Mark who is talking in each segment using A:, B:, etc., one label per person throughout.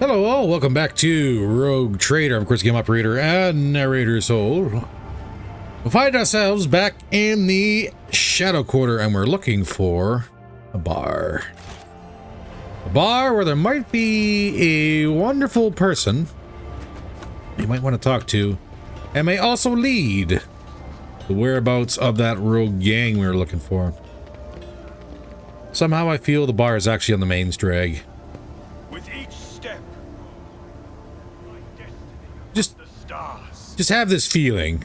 A: Hello all, welcome back to Rogue Trader, of course, game operator and narrator soul. We find ourselves back in the Shadow Quarter and we're looking for a bar. A bar where there might be a wonderful person you might want to talk to and may also lead the whereabouts of that rogue gang we were looking for. Somehow I feel the bar is actually on the main drag.
B: With each step, my destiny
A: Just
B: the stars.
A: Just have this feeling.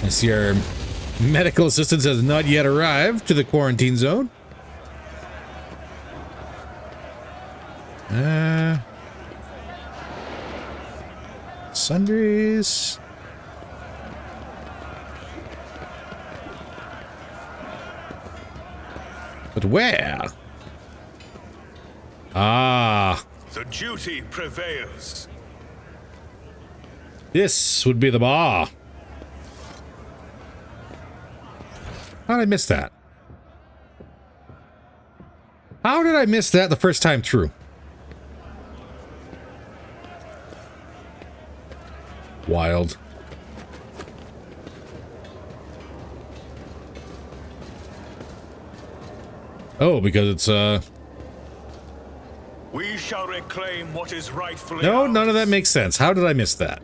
A: I see our medical assistance has not yet arrived to the quarantine zone. Sundries. But where? Ah.
B: The duty prevails.
A: This would be the bar. How did I miss that? How did I miss that the first time through? Wild. Oh, because it's
B: We shall reclaim what is rightfully
A: no,
B: ours.
A: none of that makes sense. How did I miss that?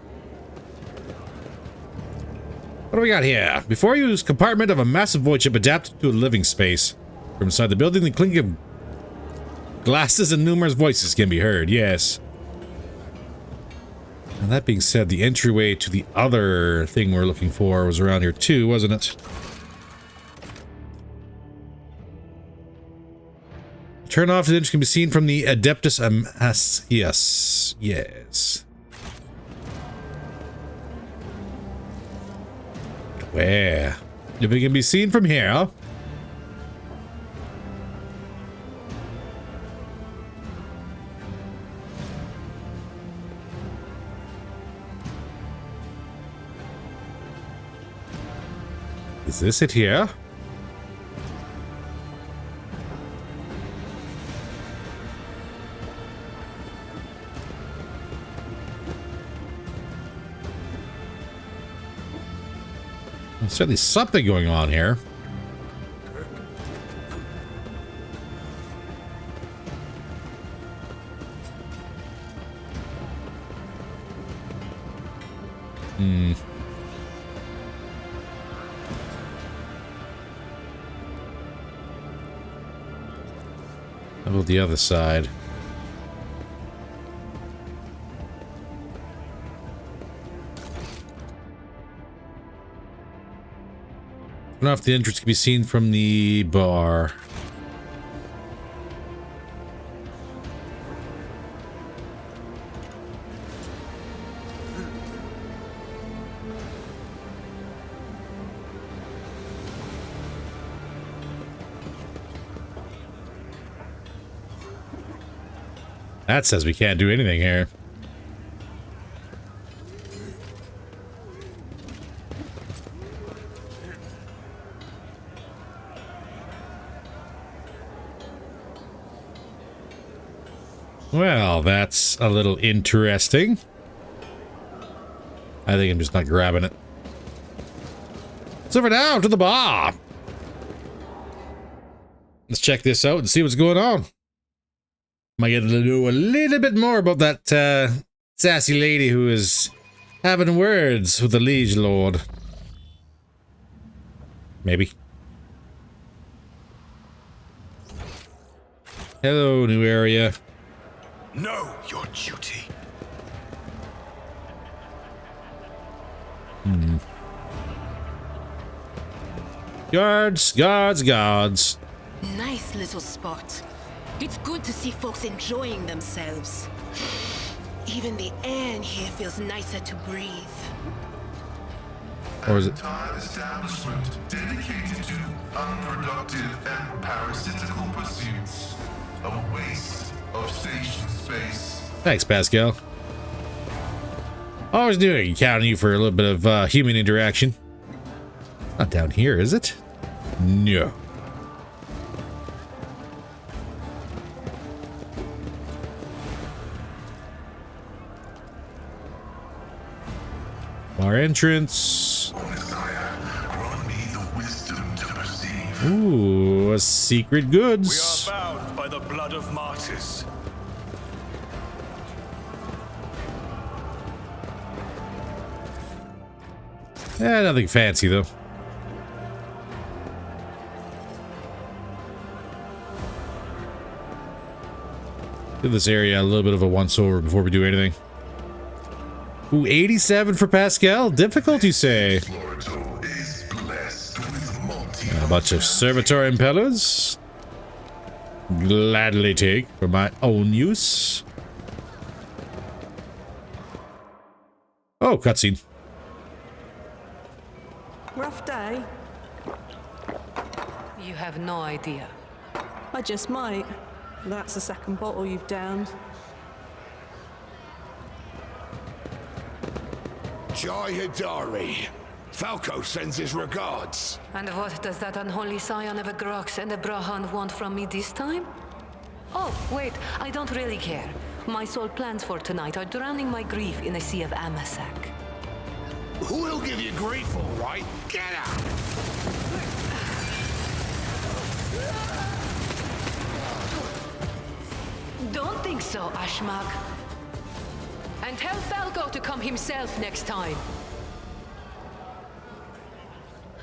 A: What do we got here? Before you, compartment of a massive void ship adapted to a living space. From inside the building, the clinking of glasses and numerous voices can be heard. Yes. And that being said, the entryway to the other thing we're looking for was around here too, wasn't it? Turn off the engine can be seen from the Adeptus yes. Yes. Where? If it can be seen from here. Is this it here? There's certainly something going on here. How about the other side? I don't know if the entrance can be seen from the bar. That says we can't do anything here. Well, that's a little interesting. I think I'm just not grabbing it. So for now, to the bar. Let's check this out and see what's going on. Might get to know a little bit more about that sassy lady who is having words with the liege lord. Maybe. Hello, new area.
B: Know your duty.
A: Guards, guards, guards.
C: Nice little spot. It's good to see folks enjoying themselves. Even the air in here feels nicer to breathe.
A: Or is it?
D: Entire establishment dedicated to unproductive and parasitical pursuits. A waste of station space.
A: Thanks, Pascal. Always doing, counting you for a little bit of human interaction. Not down here, is it? No. Our entrance.
D: O Messiah, grant me the wisdom to perceive.
A: Ooh, a secret
B: We
A: goods.
B: are bound by the blood of martyrs.
A: Nothing fancy though. Give this area a little bit of a once over before we do anything. Ooh, 87 for Pascal. Difficult, you say?
D: Florito is blessed with multi.
A: A bunch of servitor impellers. Gladly take for my own use. Oh, cutscene.
E: Rough day?
C: You have no idea.
E: I just might. That's the second bottle you've downed.
F: Jae Heydari. Falco sends his regards.
C: And what does that unholy scion of a Grox and a Brahan want from me this time? Oh, wait, I don't really care. My sole plans for tonight are drowning my grief in a sea of Amasak.
F: Who'll give you grief, all right? Get out!
C: Don't think so, Ashmag. And tell Falco to come himself next time.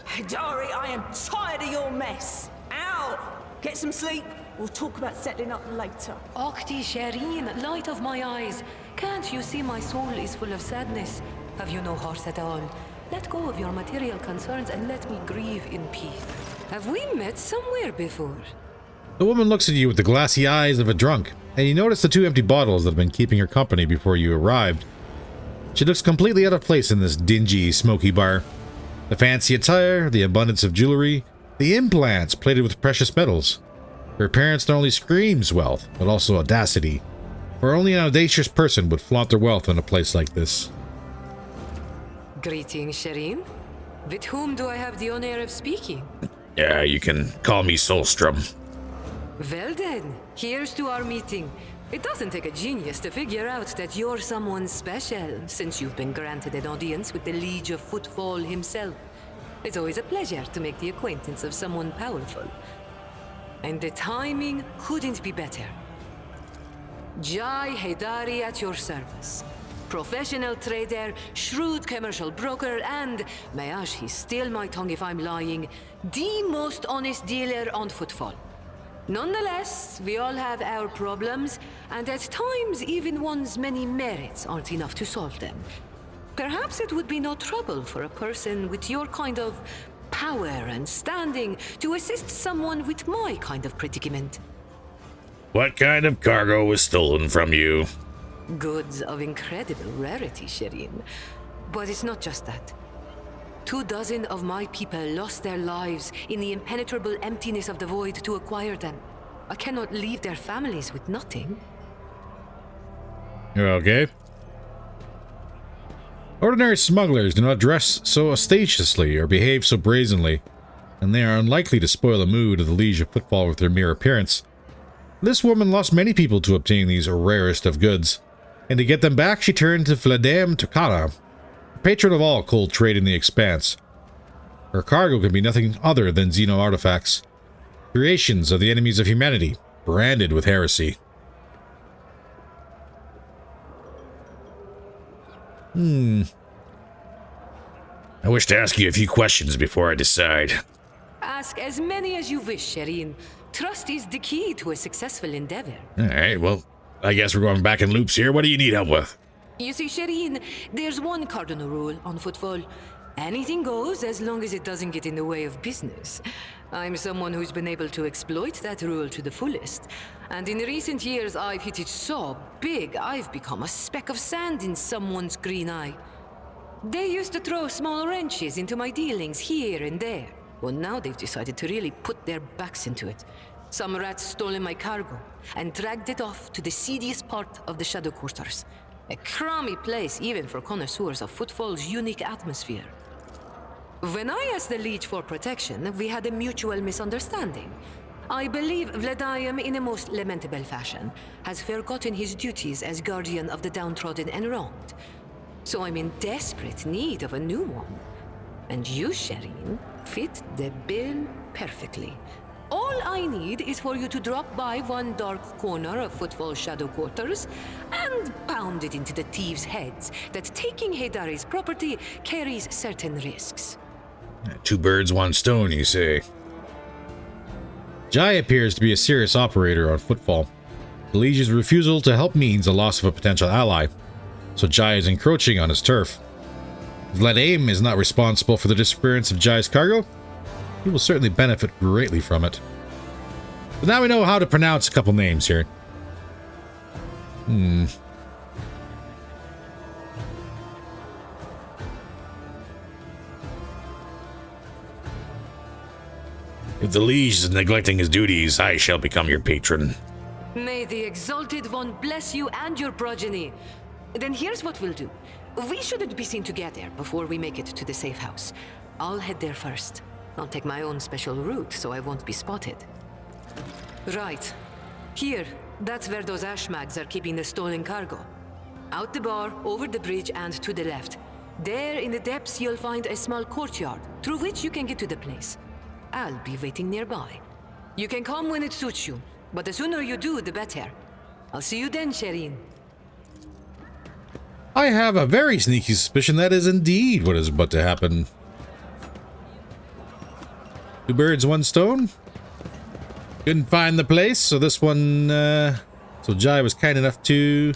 E: Heydari, I am tired of your mess. Out! Get some sleep. We'll talk about settling up later.
C: Okti Shireen, light of my eyes. Can't you see my soul is full of sadness? Have you no heart at all? Let go of your material concerns and let me grieve in peace. Have we met somewhere before?
A: The woman looks at you with the glassy eyes of a drunk, and you notice the 2 empty bottles that have been keeping her company before you arrived. She looks completely out of place in this dingy, smoky bar. The fancy attire, the abundance of jewelry, the implants plated with precious metals. Her appearance not only screams wealth, but also audacity, for only an audacious person would flaunt their wealth in a place like this.
C: Greetings, Shireen. With whom do I have the honor of speaking?
A: Yeah, you can call me Solstrom.
C: Well then, here's to our meeting. It doesn't take a genius to figure out that you're someone special, since you've been granted an audience with the Liege of Footfall himself. It's always a pleasure to make the acquaintance of someone powerful. And the timing couldn't be better. Jae Heydari at your service. Professional trader, shrewd commercial broker, and, may he steal my tongue if I'm lying, the most honest dealer on Footfall. Nonetheless, we all have our problems, and at times even one's many merits aren't enough to solve them. Perhaps it would be no trouble for a person with your kind of power and standing to assist someone with my kind of predicament.
A: What kind of cargo was stolen from you?
C: Goods of incredible rarity, Shireen. But it's not just that. 24 of my people lost their lives in the impenetrable emptiness of the void to acquire them. I cannot leave their families with nothing.
A: You're okay? Ordinary smugglers do not dress so ostentatiously or behave so brazenly, and they are unlikely to spoil the mood of the Liege of Footfall with their mere appearance. This woman lost many people to obtain these rarest of goods, and to get them back she turned to Vladam Tokara, patron of all cold trade in the Expanse. Her cargo can be nothing other than Xeno artifacts, creations of the enemies of humanity, branded with heresy. I wish to ask you a few questions before I decide.
C: Ask as many as you wish, Shireen. Trust is the key to a successful endeavor.
A: Alright, well, I guess we're going back in loops here. What do you need help with?
C: You see, Shireen, there's one cardinal rule on Footfall. Anything goes as long as it doesn't get in the way of business. I'm someone who's been able to exploit that rule to the fullest. And in recent years, I've hit it so big, I've become a speck of sand in someone's green eye. They used to throw small wrenches into my dealings here and there. Well, now they've decided to really put their backs into it. Some rats stolen my cargo and dragged it off to the seediest part of the Shadow Quarters. A crummy place even for connoisseurs of Footfall's unique atmosphere. When I asked the Liege for protection, we had a mutual misunderstanding. I believe Vladimir, in a most lamentable fashion, has forgotten his duties as guardian of the downtrodden and wronged. So I'm in desperate need of a new one. And you, Shireen, fit the bill perfectly. All I need is for you to drop by one dark corner of Footfall Shadow Quarters and pound it into the thieves' heads that taking Heydari's property carries certain risks.
A: Two birds, one stone, you say. Jae appears to be a serious operator on Footfall. The Legion's refusal to help means the loss of a potential ally, so Jae is encroaching on his turf. If Vladaim is not responsible for the disappearance of Jae's cargo, he will certainly benefit greatly from it. But now we know how to pronounce a couple names here. If the liege is neglecting his duties, I shall become your patron.
C: May the Exalted One bless you and your progeny. Then here's what we'll do. We shouldn't be seen together before we make it to the safe house. I'll head there first. I'll take my own special route so I won't be spotted. Right. Here, that's where those ashmags are keeping the stolen cargo. Out the bar, over the bridge, and to the left. There in the depths you'll find a small courtyard, through which you can get to the place. I'll be waiting nearby. You can come when it suits you, but the sooner you do, the better. I'll see you then, Shireen.
A: I have a very sneaky suspicion that is indeed what is about to happen. Two birds, one stone. Couldn't find the place, so this one, so Jae was kind enough to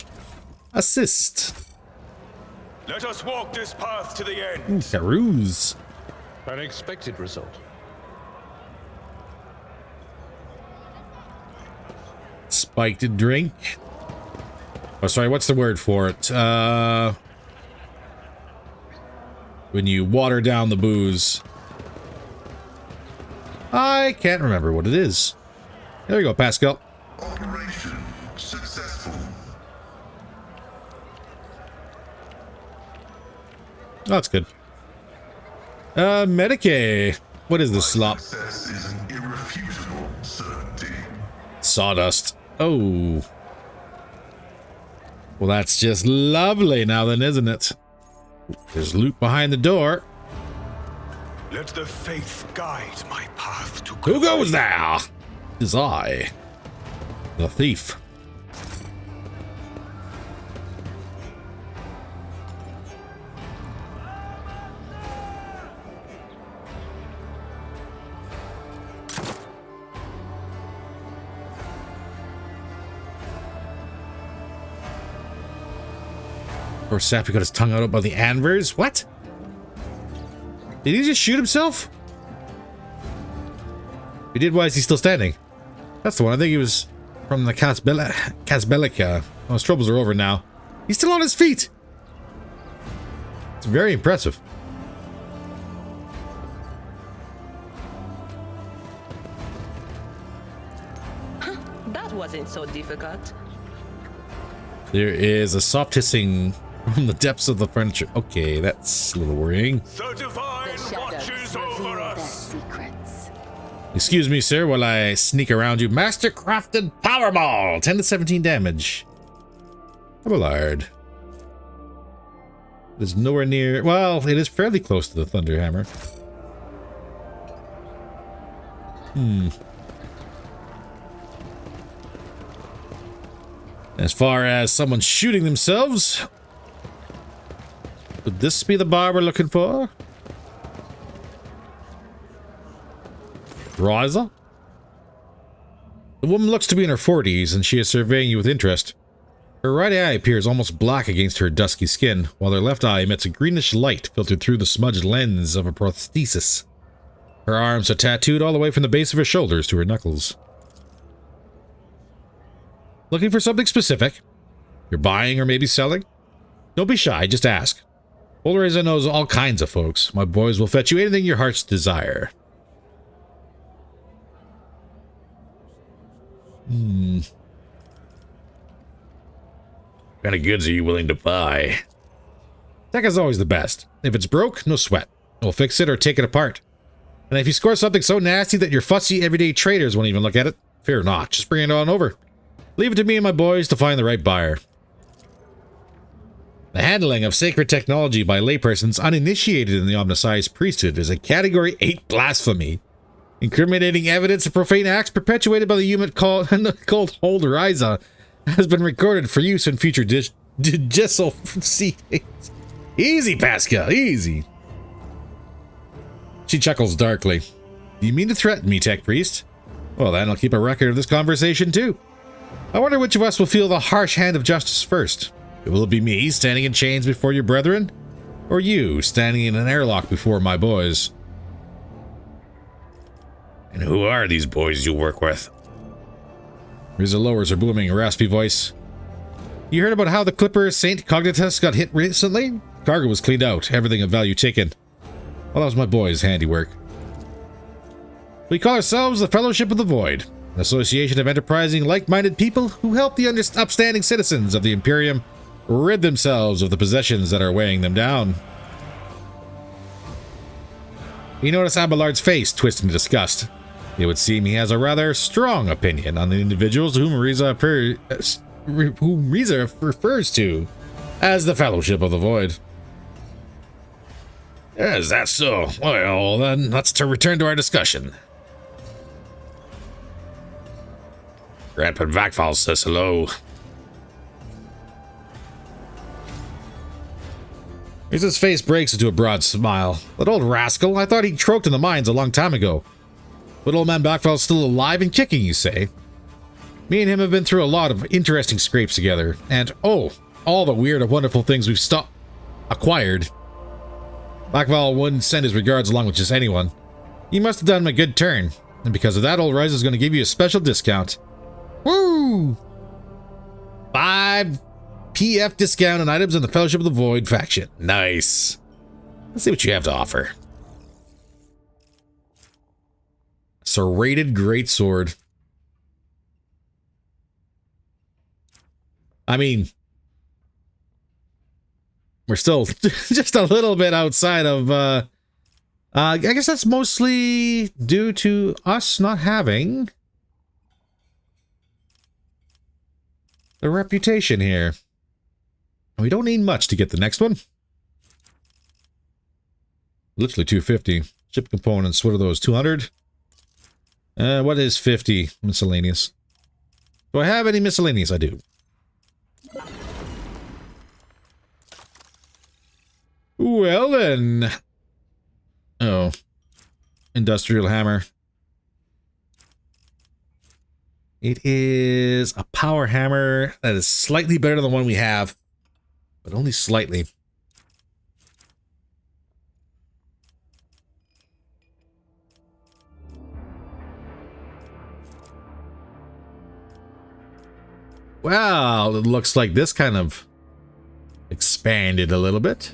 A: assist.
B: Let us walk this path to the end.
A: Ooh, Carouse.
F: An expected result.
A: Spiked drink. Oh, sorry, what's the word for it? When you water down the booze. I can't remember what it is. There you go, Pascal.
D: Operation successful.
A: Oh, that's good. Medicaid. What is this slop?
D: Success is an irrefutable certainty.
A: Sawdust. Oh. Well, that's just lovely now then, isn't it? There's loot behind the door.
B: Let the faith guide my path to
A: Who goes there? It is I, the thief. Poor Sappy got his tongue out by the anvers. What? Did he just shoot himself? If he did, why is he still standing? That's the one. I think he was from the Casbelica. Oh, his troubles are over now. He's still on his feet. It's very impressive.
E: That wasn't so difficult.
A: There is a soft hissing from the depths of the furniture. Okay, that's a little worrying.
B: The divine watches over us.
E: Secrets.
A: Excuse me, sir, while I sneak around you. Master-crafted Powerball! 10 to 17 damage. Abelard. It is nowhere near... Well, it is fairly close to the Thunderhammer. As far as someone shooting themselves... Would this be the bar we're looking for? Ryzza? The woman looks to be in her 40s, and she is surveying you with interest. Her right eye appears almost black against her dusky skin, while her left eye emits a greenish light filtered through the smudged lens of a prosthesis. Her arms are tattooed all the way from the base of her shoulders to her knuckles. Looking for something specific? You're buying or maybe selling? Don't be shy, just ask. Old Ryzza knows all kinds of folks. My boys will fetch you anything your heart's desire. What kind of goods are you willing to buy? Tech is always the best. If it's broke, no sweat. We'll fix it or take it apart. And if you score something so nasty that your fussy everyday traders won't even look at it, fear not, just bring it on over. Leave it to me and my boys to find the right buyer. The handling of sacred technology by laypersons uninitiated in the Omniscience priesthood is a Category 8 blasphemy. Incriminating evidence of profane acts perpetuated by the unit called Hold Ryzza has been recorded for use in future digital proceedings. Easy, Pascal, easy. She chuckles darkly. Do you mean to threaten me, Tech Priest? Well, then I'll keep a record of this conversation, too. I wonder which of us will feel the harsh hand of justice first. Will it be me, standing in chains before your brethren? Or you, standing in an airlock before my boys? And who are these boys you work with? Ryzza lowers her booming, raspy voice. You heard about how the Clipper Saint Cognitus got hit recently? Cargo was cleaned out, everything of value taken. Well, that was my boys' handiwork. We call ourselves the Fellowship of the Void, an association of enterprising, like-minded people who help the upstanding citizens of the Imperium rid themselves of the possessions that are weighing them down. You notice Abelard's face twist in disgust. It would seem he has a rather strong opinion on the individuals whom Ryzza refers to as the Fellowship of the Void. Is that so? Well, then, let's return to our discussion. Grandpa Vakval says hello. Ryzza's face breaks into a broad smile. That old rascal, I thought he croaked in the mines a long time ago. But old man Vakval's still alive and kicking, you say? Me and him have been through a lot of interesting scrapes together. And, oh, all the weird and wonderful things we've acquired. Vakval wouldn't send his regards along with just anyone. You must have done him a good turn. And because of that, old Ryzza's going to give you a special discount. Woo! 5 PF discount on items in the Fellowship of the Void faction. Nice. Let's see what you have to offer. Serrated Greatsword. I mean, we're still just a little bit outside of, I guess that's mostly due to us not having the reputation here. We don't need much to get the next one. Literally 250. Ship components, what are those, 200? What is 50? Miscellaneous. Do I have any miscellaneous? I do. Well then. Oh. Industrial hammer. It is a power hammer that is slightly better than the one we have, but only slightly. Well, it looks like this kind of expanded a little bit.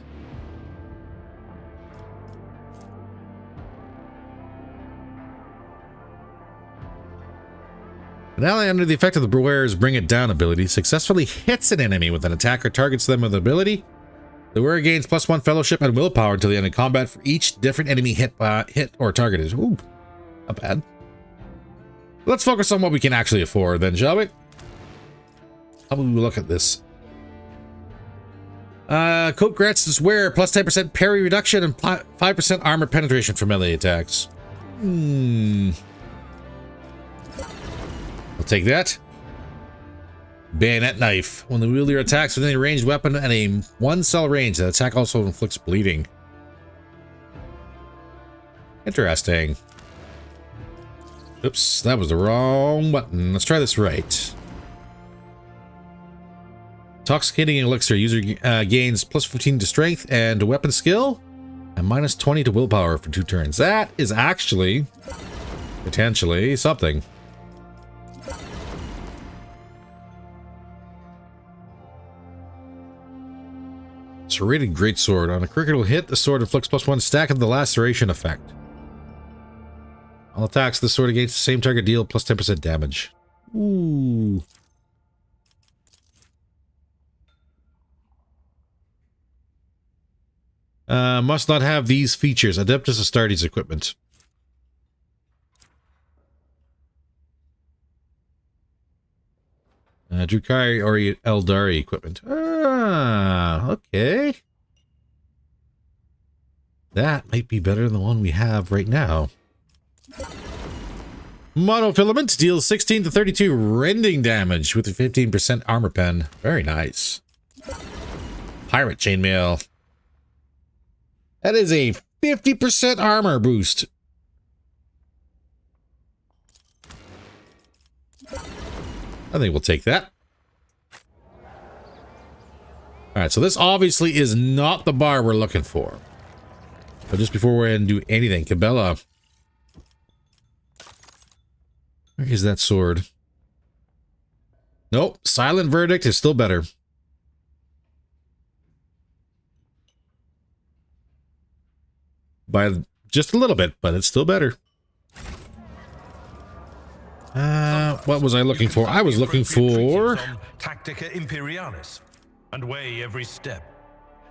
A: An ally under the effect of the Brewer's Bring It Down ability successfully hits an enemy with an attack or targets them with the ability. The wearer gains +1 fellowship and willpower until the end of combat for each different enemy hit or targeted. Ooh, not bad. Let's focus on what we can actually afford then, shall we? How will we look at this? Coat grants this wearer +10% parry reduction and 5% armor penetration for melee attacks. I'll take that. Bayonet knife. When the wielder attacks with any ranged weapon at a 1-cell range, that attack also inflicts bleeding. Interesting. Oops, that was the wrong button. Let's try this right. Intoxicating elixir. User gains +15 to strength and to weapon skill, and -20 to willpower for 2 turns. That is actually potentially something. Serrated Greatsword. On a critical hit, the sword inflicts +1 stack of the laceration effect. All attacks the sword against the same target deal +10% damage. Ooh. Must not have these features. Adeptus Astartes equipment. Drukai or Eldari equipment. Ah, okay. That might be better than the one we have right now. Monofilament deals 16 to 32 rending damage with a 15% armor pen. Very nice. Pirate chainmail. That is a 50% armor boost. I think we'll take that. Alright, so this obviously is not the bar we're looking for. But just before we do anything, Cabela. Where is that sword? Nope, Silent Verdict is still better. By just a little bit, but it's still better. What was I looking for? I was looking for
G: Tactica Imperialis and weigh every step.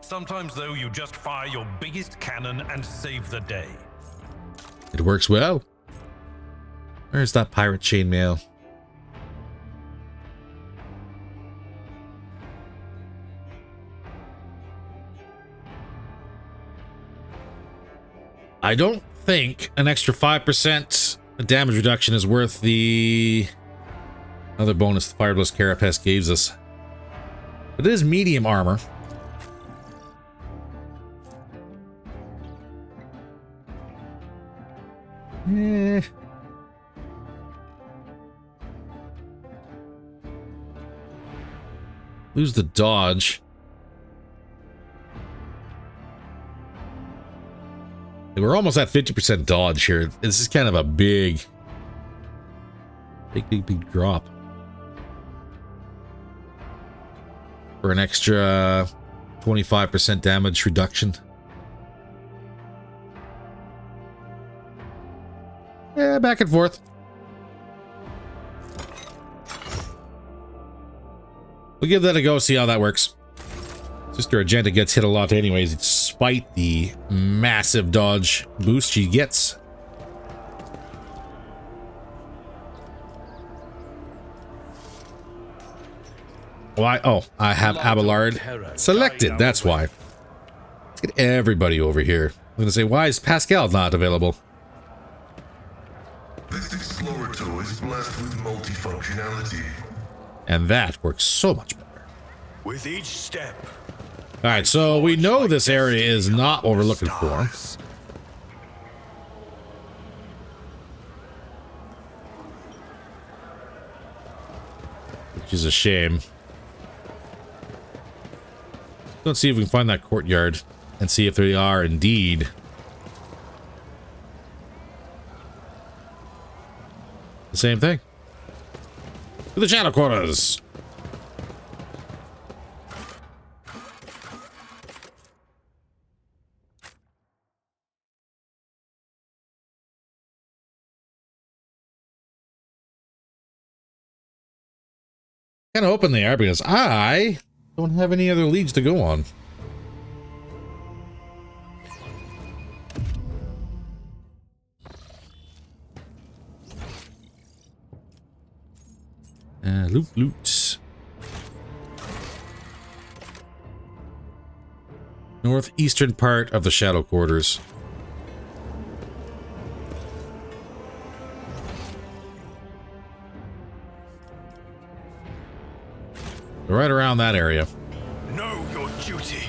G: Sometimes, though, you just fire your biggest cannon and save the day.
A: It works well. Where's that pirate chainmail? I don't think an extra 5% damage reduction is worth the other bonus the Firebless Carapace gives us. But it is medium armor. Lose the dodge. We're almost at 50% dodge here. This is kind of a big drop. For an extra 25% damage reduction. Yeah, back and forth. We'll give that a go, see how that works. Sister Agenda gets hit a lot anyways, despite the massive dodge boost she gets. Why? Oh, I have Abelard selected, that's why. Let's get everybody over here. I'm gonna say, why is Pascal not available?
D: This Explorator is blessed with multifunctionality.
A: And that works so much better.
B: With each step.
A: Alright, so we know this area is not what we're looking for. Which is a shame. Let's see if we can find that courtyard and see if they are indeed the same thing. To the channel quarters. Kind of hoping they are because I don't have any other leads to go on. Loot. Northeastern part of the Shadow Quarters. Right around that area.
B: Know your duty.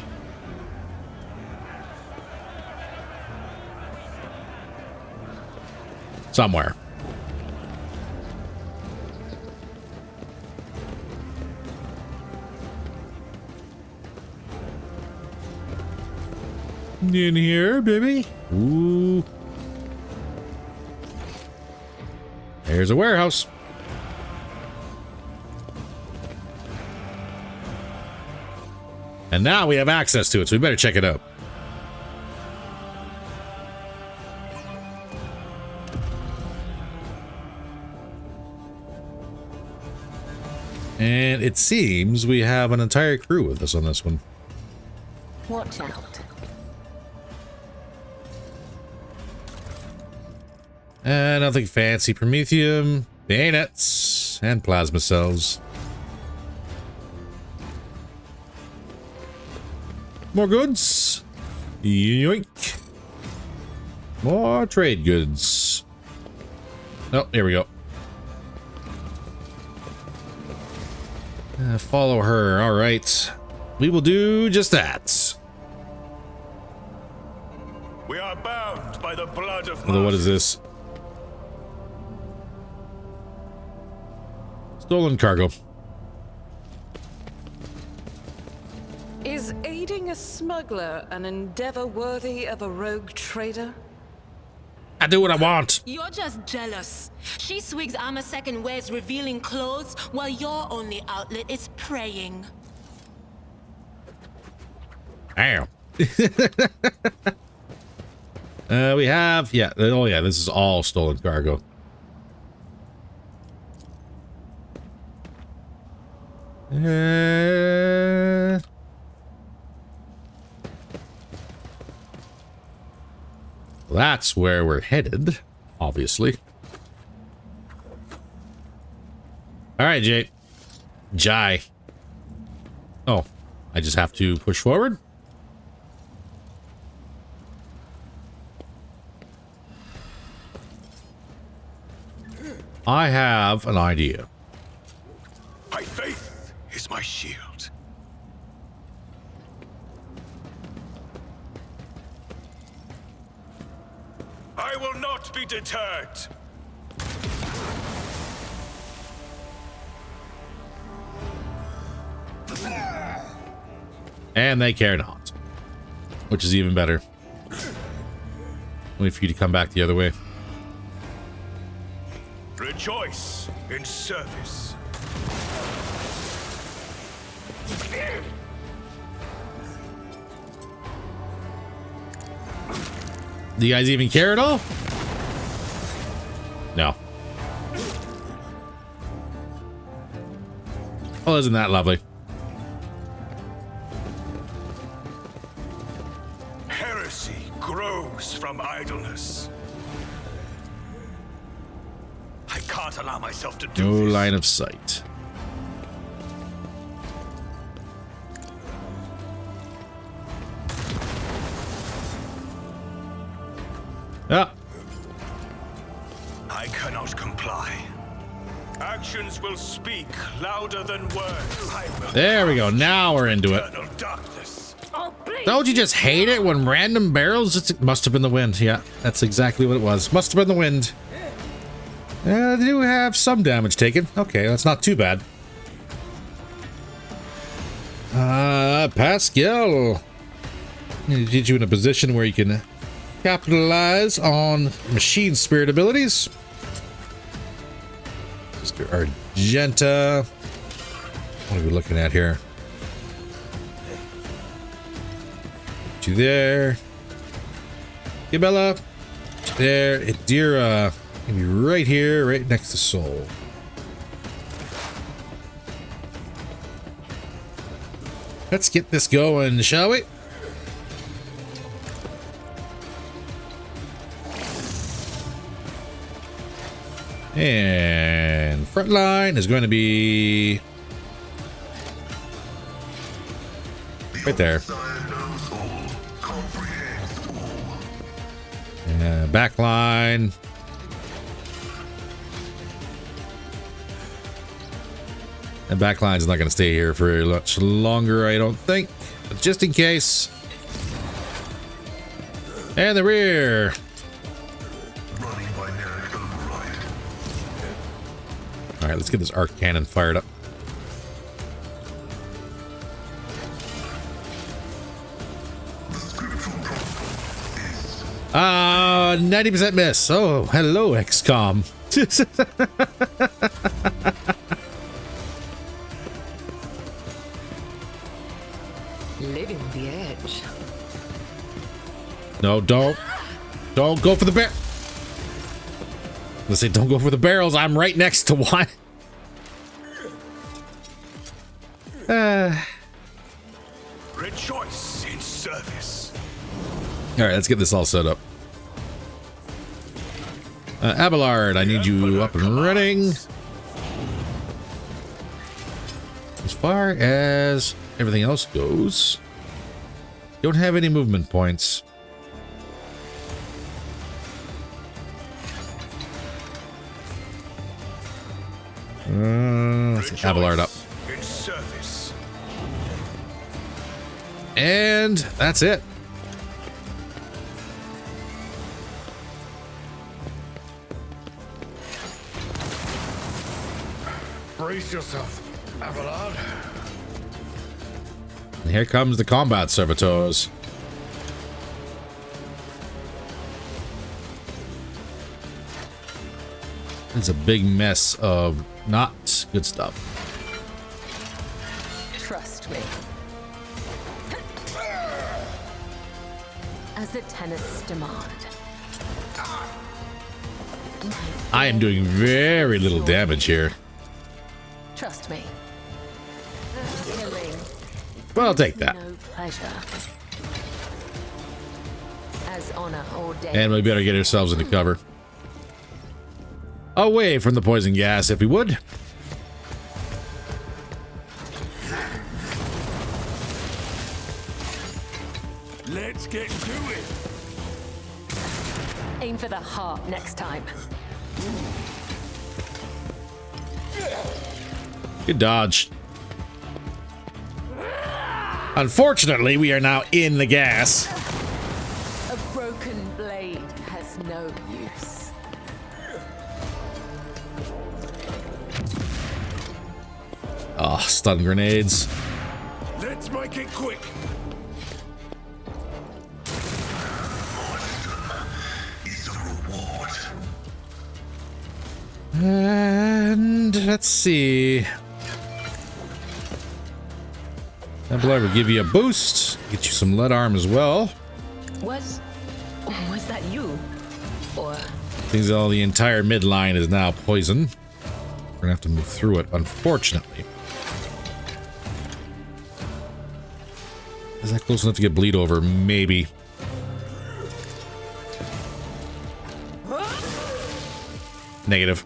A: Somewhere. In here, baby. Ooh. There's a warehouse. And now we have access to it, so we better check it out. And it seems we have an entire crew with us on this one.
E: Watch out.
A: Nothing fancy. Promethium, bayonets, and plasma cells. More goods. Yoink. More trade goods. Oh, here we go. Follow her. All right. We will do just that.
B: We are bound by the blood of
A: Although, what is this? Stolen cargo.
H: Is aiding a smuggler an endeavor worthy of a rogue trader?
A: I do what I want.
I: You're just jealous. She swigs Amasek and wears revealing clothes, while your only outlet is praying.
A: Damn. We have, yeah. Oh, yeah. This is all stolen cargo. That's where we're headed, obviously. All right, Jae. Oh, I just have to push forward. I have an idea.
B: My faith is my shield. I will not be deterred.
A: And they care not. Which is even better. Wait for you to come back the other way.
B: Rejoice in service.
A: Do you guys even care at all? No. Oh, isn't that lovely?
B: Heresy grows from idleness. I can't allow myself to do
A: No
B: this.
A: line of sight. Ah.
B: I cannot comply. Actions will speak louder than words.
A: There we go. Now we're into it.
B: Eternal darkness.
A: Don't you just hate it when random barrels? It must have been the wind. Yeah, that's exactly what it was. Must have been the wind. They do have some damage taken. Okay, that's not too bad. Pascal. Get you in a position where you can capitalize on machine spirit abilities. Mr. Argenta. What are we looking at here? Get you there. Gabella. There. Idira. Maybe right here, right next to Soul. Let's get this going, shall we? And front line is going to be right there. Back line. And back line's not going to stay here for much longer, I don't think. But just in case. And the rear. All right, let's get this arc cannon fired up. 90% miss. Oh, hello, XCOM.
C: Living on the edge.
A: No, don't go for the bear. Let's say don't go for the barrels. I'm right next to one.
B: Rejoice in service.
A: All right, let's get this all set up. Abelard, I need you up and running. As far as everything else goes, Don't have any movement points. Let's see, Abelard up.
B: In service.
A: And that's it.
F: Brace yourself, Abelard.
A: And here comes the combat servitors. It's a big mess of not good stuff.
J: Trust me. As the tenants demand.
A: I am doing very little damage here.
J: Trust me. Killing.
A: But I'll take that.
J: No pleasure. As honor ordained.
A: And we better get ourselves into cover. Away from the poison gas, if we would.
F: Let's get to it.
J: Aim for the heart next time.
A: Good dodge. Unfortunately, we are now in the gas.
J: A broken blade has no use.
A: Oh, stun grenades.
F: Let's make it quick.
D: Is a reward.
A: And let's see. Abelard will give you a boost. Get you some lead arm as well.
J: Was that you? Or
A: Things all the entire midline is now poison. We're gonna have to move through it, unfortunately. Is that close enough to get bleed over? Maybe. Negative.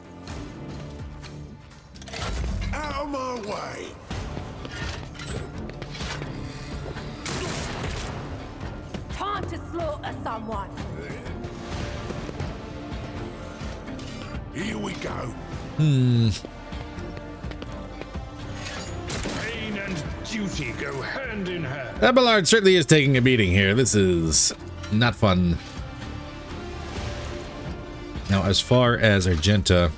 F: Out of my way.
E: Time to slaughter someone.
F: Here we go.
B: Pain and duty go hand in hand.
A: Abelard certainly is taking a beating here. This is not fun. Now, as far as Argenta,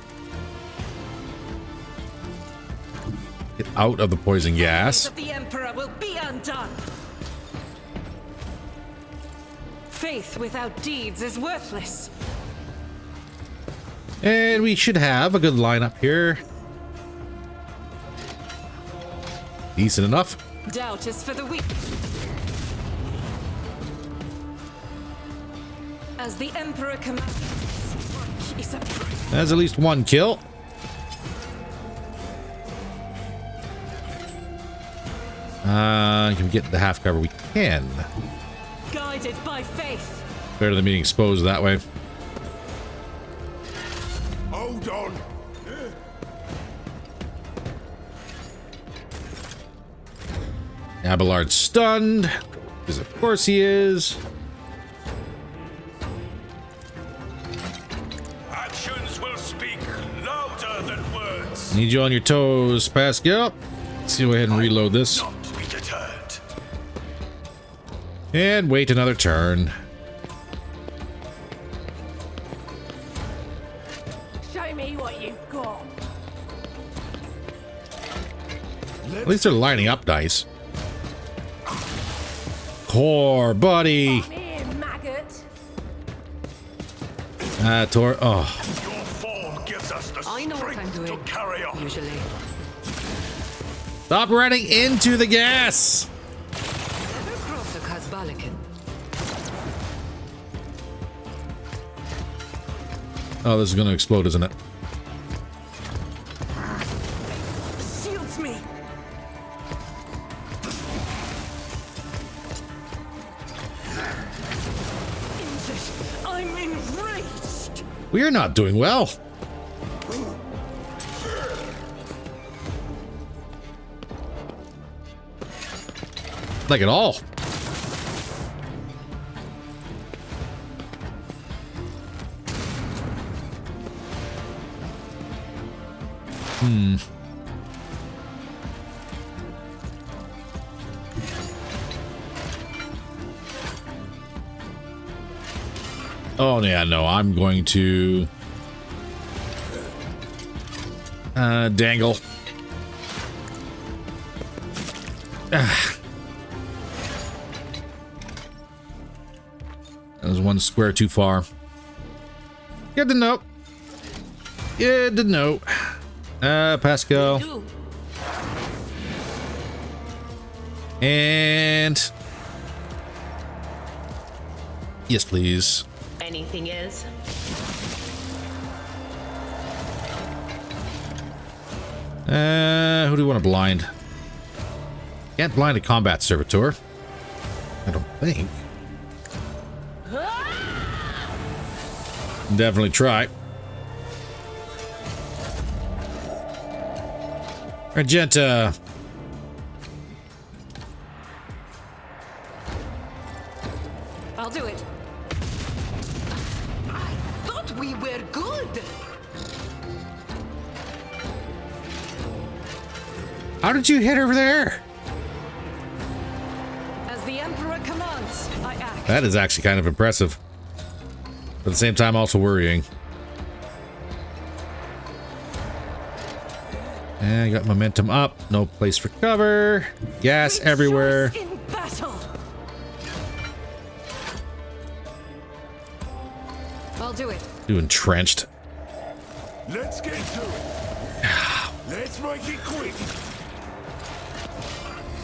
A: get out of the poison gas.
H: The Emperor will be undone. Faith without deeds is worthless.
A: And we should have a good lineup here. Decent enough.
H: Doubt is for the weak. As the Emperor commands.
A: That's at least one kill. Can we get the half cover? We can.
H: Guided by faith.
A: Better than being exposed that way.
F: Hold on.
A: Abelard's stunned. Because of course he is.
B: Actions will speak louder than words.
A: Need you on your toes, Pascal. Let's go ahead and reload this.
B: Not be deterred.
A: And wait another turn.
E: Show me what you've got.
A: At least they're lining up dice. Core, buddy.
E: Come here, maggot.
A: Tor. Oh.
B: Your form gives us the
C: I know what I'm
B: strength to
C: doing.
B: carry on.
C: Usually.
A: Stop running into the gas.
C: Cross a Kazbalikan.
A: Oh, this is going to explode, isn't it?
H: Shields me. I'm enraged.
A: We are not doing well. Like at all. Oh, yeah, no, I'm going to dangle. That was one square too far. Good to know. Good to know. Pascal. And yes, please.
J: Anything else?
A: Who do we want to blind? Can't blind a combat servitor. I don't think. Definitely try. Argenta.
C: I'll do it. I thought we were good.
A: How did you hit over there?
E: As the Emperor commands, I act.
A: That is actually kind of impressive. But at the same time, also worrying. And I got momentum up. No place for cover. Gas everywhere.
E: In battle.
C: I'll do it.
A: Too entrenched.
F: Let's get to it. Let's make it quick.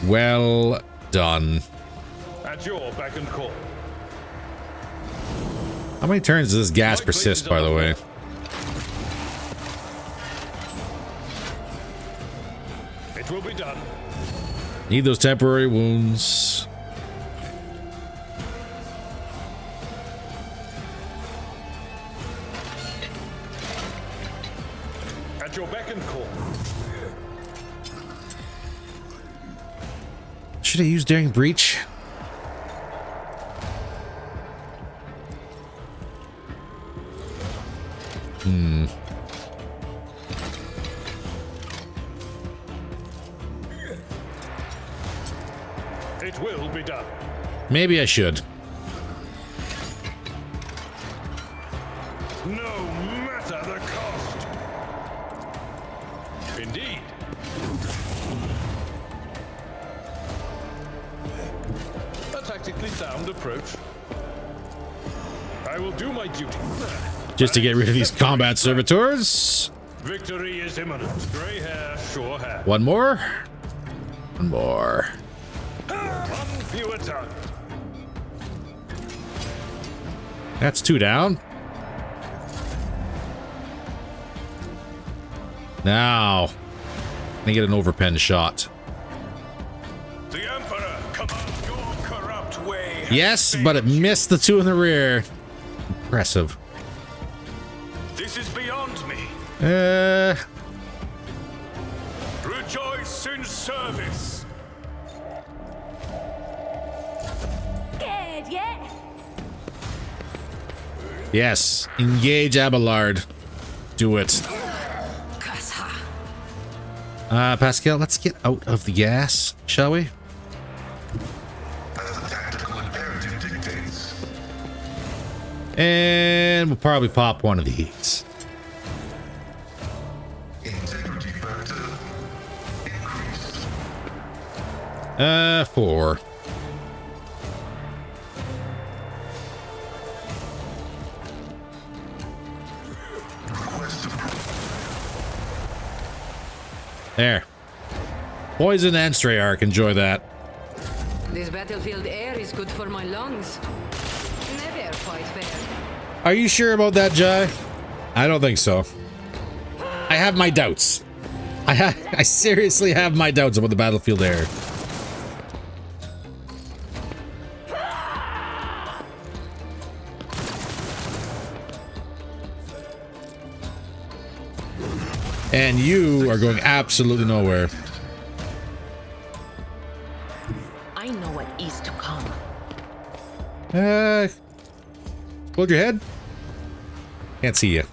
A: Well done.
G: At your beck and call.
A: How many turns does this gas persist, by the way?
G: It will be done.
A: Need those temporary wounds.
G: At your beck and call.
A: Should I use Daring Breach?
G: It will be done.
A: Maybe I should.
G: No matter the cost. Indeed. A tactically sound approach. I will do my duty.
A: Just to get rid of these combat servitors.
G: Victory is imminent. Gray hair, sure hair.
A: One more. One more.
G: One fewer target.
A: That's two down. Now, let me get an overpen shot.
B: The Emperor commands your corrupt way.
A: Yes, but it missed the two in the rear. Impressive.
B: This is beyond me. Rejoice in service.
E: Scared yet?
A: Yes, engage Abelard. Do it. Pascal, let's get out of the gas, shall we?
D: As the tactical imperative dictates.
A: And we'll probably pop one of these.
D: Integrity factor increased.
A: 4. There. Poison and Stray Arc. Enjoy that.
C: This battlefield air is good for my lungs. Never quite fair.
A: Are you sure about that, Jae? I don't think so. I have my doubts. I seriously have my doubts about the battlefield air. And you are going absolutely nowhere.
J: I know what is to come.
A: Hold your head. Can't see you.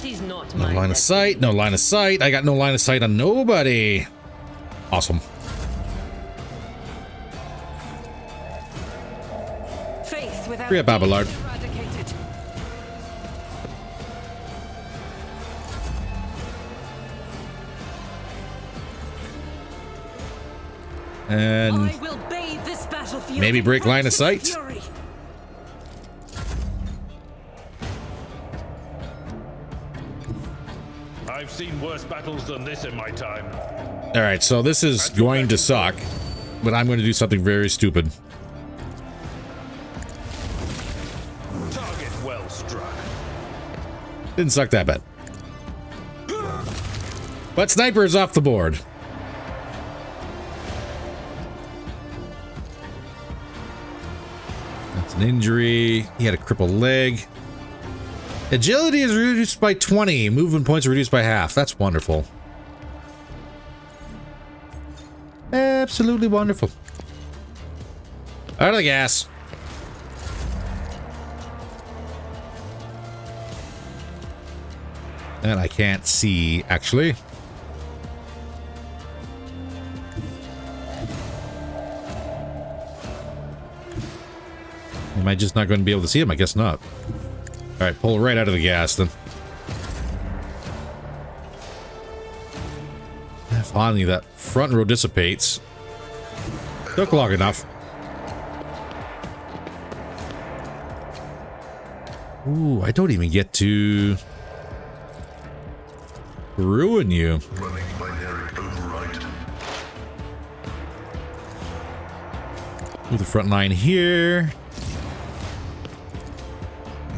J: That is not
A: No
J: my
A: line of sight. No line of sight. I got no line of sight on nobody. Awesome.
E: Faith without
A: Free up Abelard.
E: eradicated.
A: And
E: I will bathe this battlefield
A: maybe
E: in
A: break line of
E: righteous
A: sight.
E: fury.
G: I've seen worse battles than this in my time.
A: all right, so this is going to suck, but I'm going to do something very stupid.
G: Target well struck.
A: Didn't suck that bad. But sniper is off the board. That's an injury. He had a crippled leg. Agility is reduced by 20. Movement points are reduced by half. That's wonderful. Absolutely wonderful. Out of the gas. And I can't see, actually. Am I just not going to be able to see him? I guess not. All right, pull right out of the gas then. Finally, that front row dissipates. Took long enough. Ooh, I don't even get to ruin you.
D: Running binary override.
A: Move the front line here.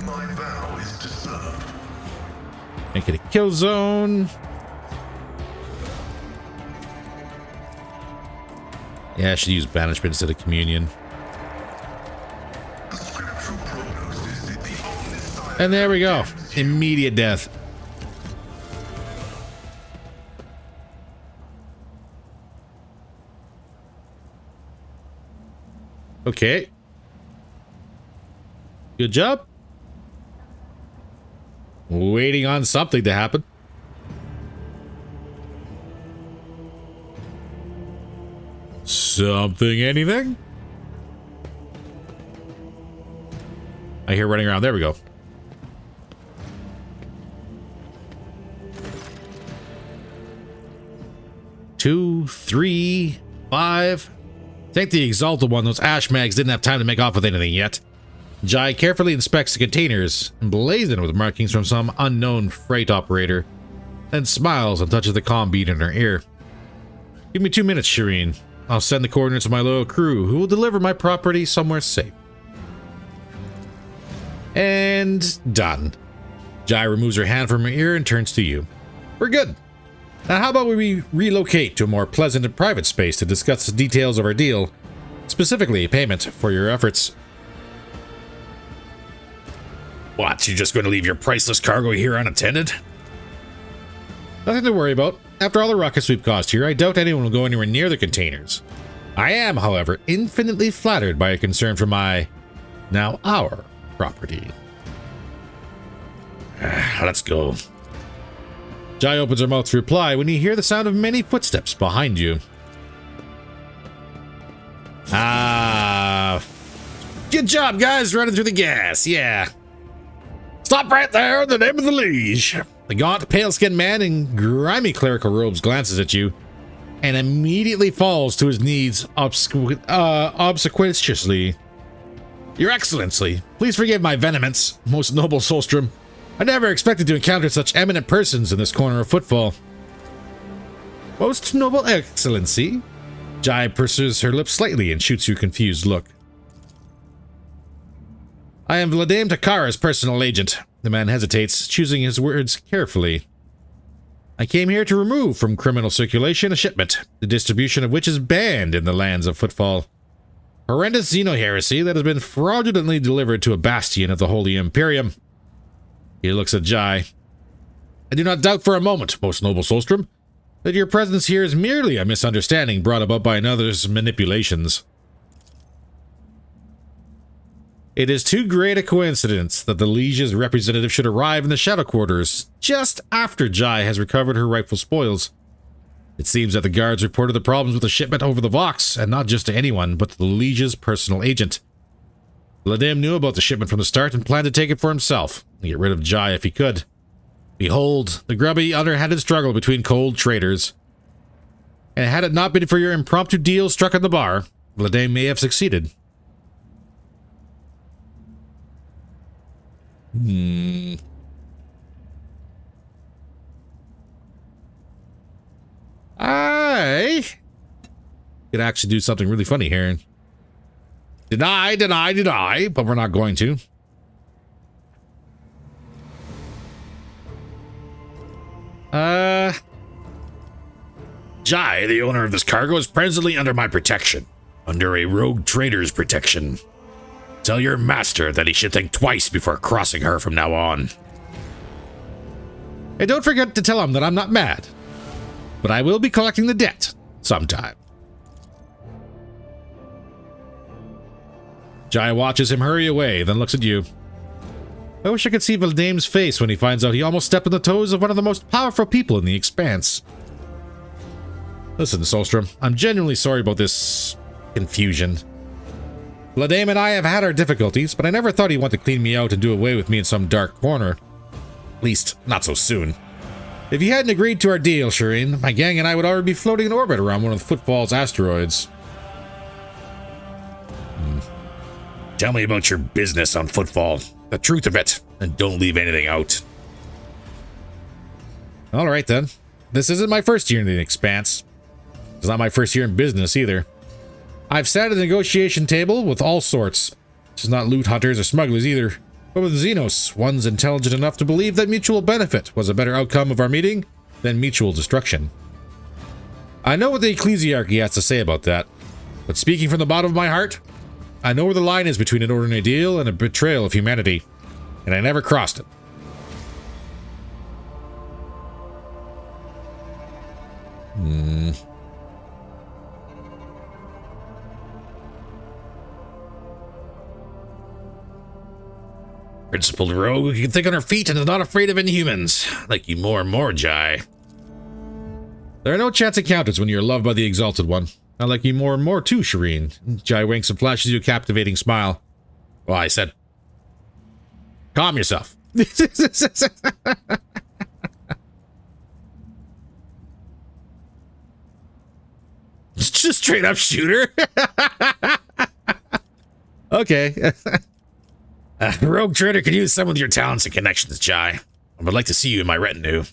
D: My vow is to serve.
A: Make it a kill zone. Yeah, I should use banishment instead of communion.
D: The scriptural prognosis is the only sign.
A: And there we go. Immediate death. Okay. Good job. Waiting on something to happen. Something, anything? I hear running around. There we go. Two, 3, 5. Take the Exalted one. Those ash mags didn't have time to make off with anything yet. Jae carefully inspects the containers, emblazoned with markings from some unknown freight operator, then smiles and touches the comm bead in her ear. Give me 2 minutes, Shireen. I'll send the coordinates of my loyal crew, who will deliver my property somewhere safe. And done. Jae removes her hand from her ear and turns to you. We're good. Now how about we relocate to a more pleasant and private space to discuss the details of our deal, specifically payment for your efforts. What, you're just going to leave your priceless cargo here unattended? Nothing to worry about. After all the ruckus we've caused here, I doubt anyone will go anywhere near the containers. I am, however, infinitely flattered by a concern for my, now our, property. Let's go. Jae opens her mouth to reply when you hear the sound of many footsteps behind you. Good job, guys, running through the gas, yeah. Stop right there in the name of the liege. The gaunt, pale-skinned man in grimy clerical robes glances at you and immediately falls to his knees obsequiously. Your Excellency, please forgive my vehemence, most noble Solstrom. I never expected to encounter such eminent persons in this corner of Footfall. Most noble Excellency? Jae purses her lips slightly and shoots you a confused look. I am Vladimir Takara's personal agent. The man hesitates, choosing his words carefully. I came here to remove from criminal circulation a shipment, the distribution of which is banned in the lands of Footfall. Horrendous xeno-heresy that has been fraudulently delivered to a bastion of the Holy Imperium. He looks at Jae. I do not doubt for a moment, most noble Solstrom, that your presence here is merely a misunderstanding brought about by another's manipulations. It is too great a coincidence that the Liege's representative should arrive in the Shadow Quarters just after Jae has recovered her rightful spoils. It seems that the guards reported the problems with the shipment over the Vox, and not just to anyone, but to the Liege's personal agent. Vladimir knew about the shipment from the start and planned to take it for himself, and get rid of Jae if he could. Behold, the grubby, underhanded struggle between cold traitors. And had it not been for your impromptu deal struck on the bar, Vladimir may have succeeded. I could actually do something really funny here. Deny, but we're not going to.
K: Jae, the owner of this cargo, is presently under my protection. Under a rogue trader's protection. Tell your master that he should think twice before crossing her from now on.
A: And don't forget to tell him that I'm not mad. But I will be collecting the debt sometime. Jae watches him hurry away, then looks at you. I wish I could see Valdame's face when he finds out he almost stepped on the toes of one of the most powerful people in the Expanse. Listen, Solstrom, I'm genuinely sorry about this confusion. Vladame and I have had our difficulties, but I never thought he'd want to clean me out and do away with me in some dark corner. At least, not so soon. If he hadn't agreed to our deal, Shireen, my gang and I would already be floating in orbit around one of the Footfall's asteroids.
K: Tell me about your business on Footfall. The truth of it, and don't leave anything out.
A: Alright then. This isn't my first year in the Expanse. It's not my first year in business either. I've sat at the negotiation table with all sorts. This is not loot hunters or smugglers either. But with Xenos, one's intelligent enough to believe that mutual benefit was a better outcome of our meeting than mutual destruction. I know what the Ecclesiarchy has to say about that. But speaking from the bottom of my heart, I know where the line is between an ordinary deal and a betrayal of humanity. And I never crossed it.
K: Principled rogue who can think on her feet and is not afraid of inhumans. Like you more and more, Jae.
A: There are no chance encounters when you're loved by the Exalted One. I like you more and more too, Shireen. Jae winks and flashes you a captivating smile.
K: Well, I said, calm yourself. Just straight up shooter.
A: Okay.
K: Rogue trader could use some of your talents and connections, Jae. I would like to see you in my retinue.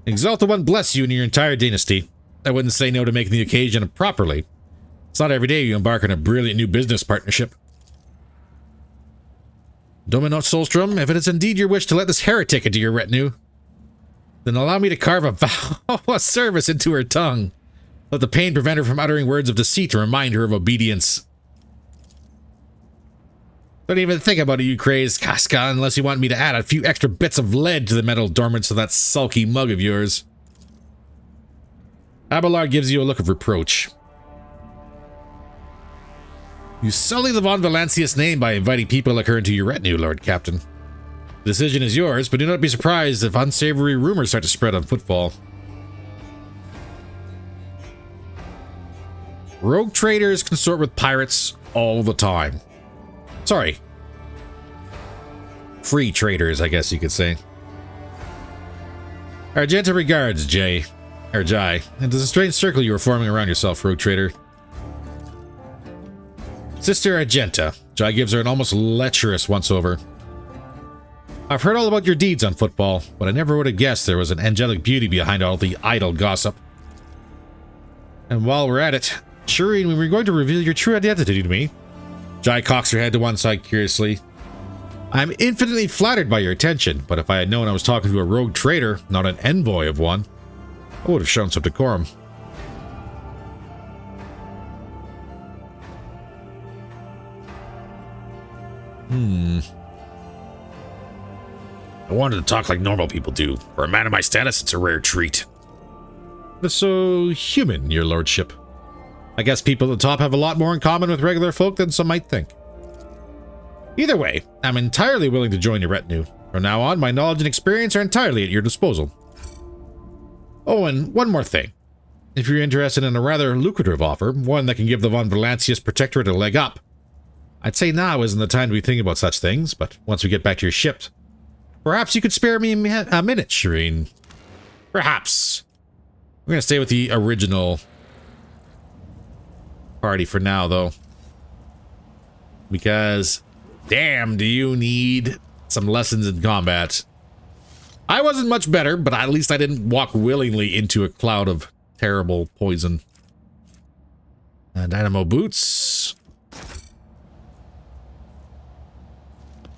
A: Exalted One bless you and your entire dynasty. I wouldn't say no to making the occasion properly. It's not every day you embark on a brilliant new business partnership. Dominant Solstrom, if it is indeed your wish to let this heretic into your retinue, then allow me to carve a vow of service into her tongue. Let the pain prevent her from uttering words of deceit to remind her of obedience. Don't even think about it, you crazed Casca, unless you want me to add a few extra bits of lead to the metal dormants of that sulky mug of yours. Abelard gives you a look of reproach. You sully the Von Valancius name by inviting people like her into your retinue, Lord Captain. The decision is yours, but do not be surprised if unsavory rumors start to spread on Footfall. Rogue traders consort with pirates all the time. Sorry. Free traders, I guess you could say. Argenta regards, Jae. It is a strange circle you are forming around yourself, Rogue Trader. Sister Argenta. Jae gives her an almost lecherous once-over. I've heard all about your deeds on Football, but I never would have guessed there was an angelic beauty behind all the idle gossip. And while we're at it, Shireen, we were going to reveal your true identity to me. Jae cocks her head to one side curiously. I'm infinitely flattered by your attention, but if I had known I was talking to a rogue trader, not an envoy of one, I would have shown some decorum.
K: I wanted to talk like normal people do. For a man of my status, it's a rare treat.
A: That's so human, your lordship. I guess people at the top have a lot more in common with regular folk than some might think. Either way, I'm entirely willing to join your retinue. From now on, my knowledge and experience are entirely at your disposal. Oh, and one more thing. If you're interested in a rather lucrative offer, one that can give the Von Valancius Protectorate a leg up, I'd say now isn't the time to be thinking about such things, but once we get back to your ship, perhaps you could spare me a minute, Shireen. Perhaps. We're gonna stay with the original party for now, though. Because, damn, do you need some lessons in combat. I wasn't much better, but at least I didn't walk willingly into a cloud of terrible poison. Dynamo boots.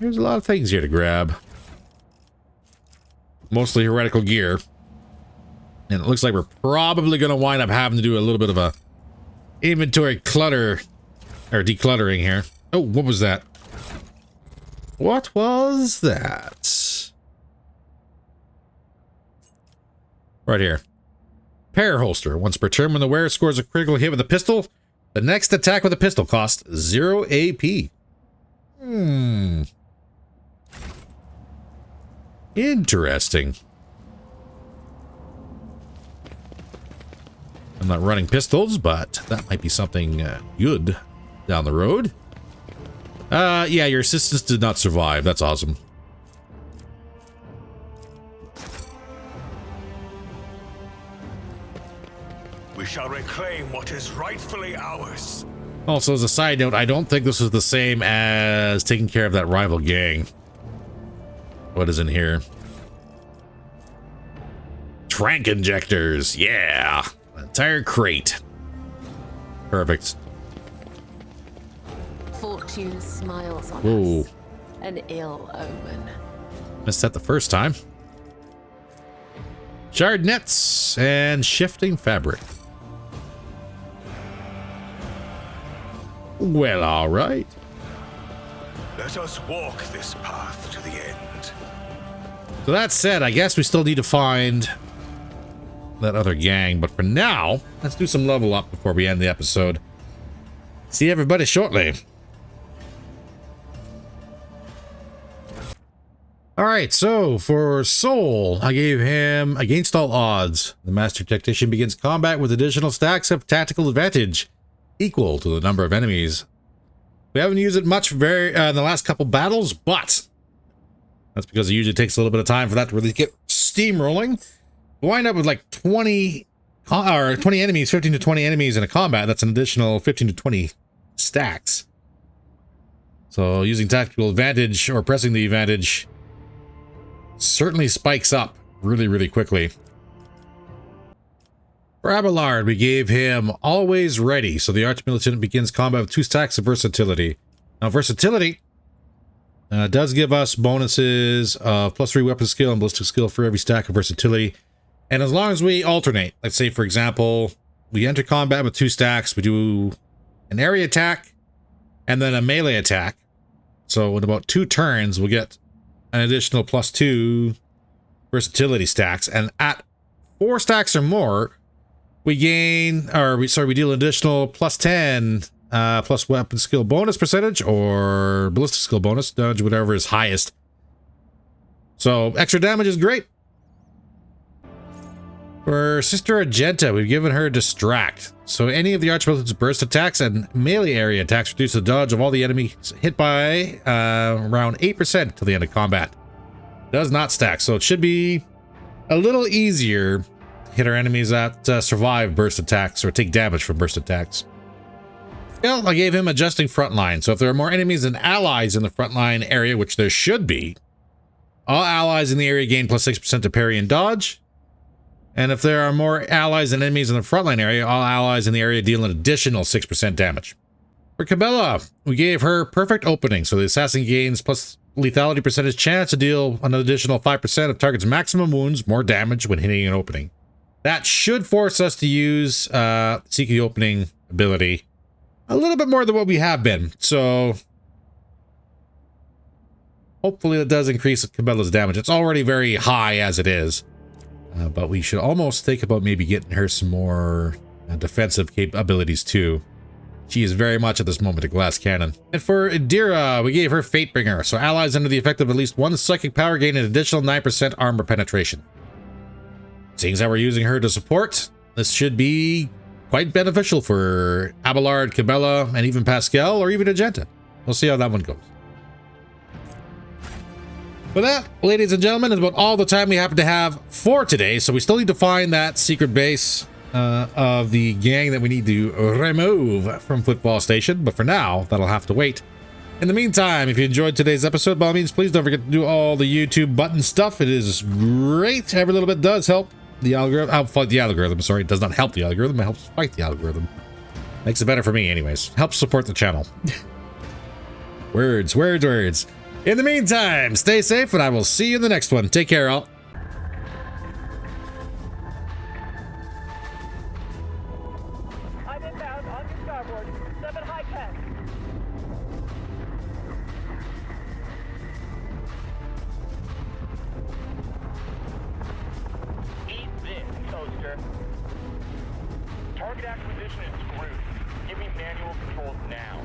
A: There's a lot of things here to grab. Mostly heretical gear. And it looks like we're probably going to wind up having to do a little bit of a inventory clutter, or decluttering here. Oh, what was that? What was that? Right here. Pair holster. Once per turn, when the wearer scores a critical hit with a pistol, the next attack with a pistol costs 0 AP. Interesting. I'm not running pistols, but that might be something good down the road. Yeah, your assistants did not survive. That's awesome.
B: We shall reclaim what is rightfully ours.
A: Also, as a side note, I don't think this is the same as taking care of that rival gang. What is in here? Trank injectors. Yeah. An entire crate. Perfect.
J: Fortune smiles on
A: Whoa.
J: us. An ill omen.
A: Missed that the first time. Shard nets and shifting fabric. Well, all right.
B: Let us walk this path to the end.
A: So that said, I guess we still need to find that other gang, but for now, let's do some level up before we end the episode. See everybody shortly. Alright, so for Soul, I gave him Against All Odds. The Master Tactician begins combat with additional stacks of tactical advantage, equal to the number of enemies. We haven't used it much in the last couple battles, but that's because it usually takes a little bit of time for that to really get steamrolling. We wind up with like 20 enemies, 15 to 20 enemies in a combat. That's an additional 15 to 20 stacks. So using tactical advantage or pressing the advantage certainly spikes up really, really quickly. For Abelard, we gave him Always Ready, so the Archmilitant begins combat with 2 stacks of versatility. Now, versatility does give us bonuses of +3 weapon skill and ballistic skill for every stack of versatility. And as long as we alternate, let's say, for example, we enter combat with 2 stacks, we do an area attack and then a melee attack. So in about 2 turns, we'll get an additional +2 versatility stacks. And at 4 stacks or more, we gain, we deal an additional +10 plus weapon skill bonus percentage or ballistic skill bonus, dodge whatever is highest. So extra damage is great. For Sister Argenta, we've given her Distract. So any of the Archmilitant's burst attacks and melee area attacks reduce the dodge of all the enemies hit by around 8% till the end of combat. Does not stack, so it should be a little easier to hit our enemies that survive burst attacks or take damage from burst attacks. Well, I gave him Adjusting Frontline, so if there are more enemies than allies in the frontline area, which there should be, all allies in the area gain +6% to parry and dodge. And if there are more allies than enemies in the frontline area, all allies in the area deal an additional 6% damage. For Cabela, we gave her Perfect Opening, so the assassin gains plus lethality percentage chance to deal an additional 5% of target's maximum wounds, more damage when hitting an opening. That should force us to use Seek the Opening ability a little bit more than what we have been. So hopefully that does increase Cabela's damage. It's already very high as it is. But we should almost think about maybe getting her some more defensive capabilities too. She is very much at this moment a glass cannon. And for Idira, we gave her Fatebringer, so allies under the effect of at least 1 psychic power gain an additional 9% armor penetration. Seeing as how we're using her to support, this should be quite beneficial for Abelard, Cabela, and even Pascal, or even Agenta. We'll see how that one goes. But that, ladies and gentlemen, is about all the time we happen to have for today, so we still need to find that secret base of the gang that we need to remove from Football Station, but for now, that'll have to wait. In the meantime, if you enjoyed today's episode, by all means, please don't forget to do all the YouTube button stuff. It is great. Every little bit does help the algorithm. Help fight the algorithm. Sorry, it does not help the algorithm. It helps fight the algorithm. Makes it better for me, anyways. Helps support the channel. Words, words, words. In the meantime, stay safe, and I will see you in the next one. Take care, all.
L: Target acquisition is screwed. Give me manual controls now.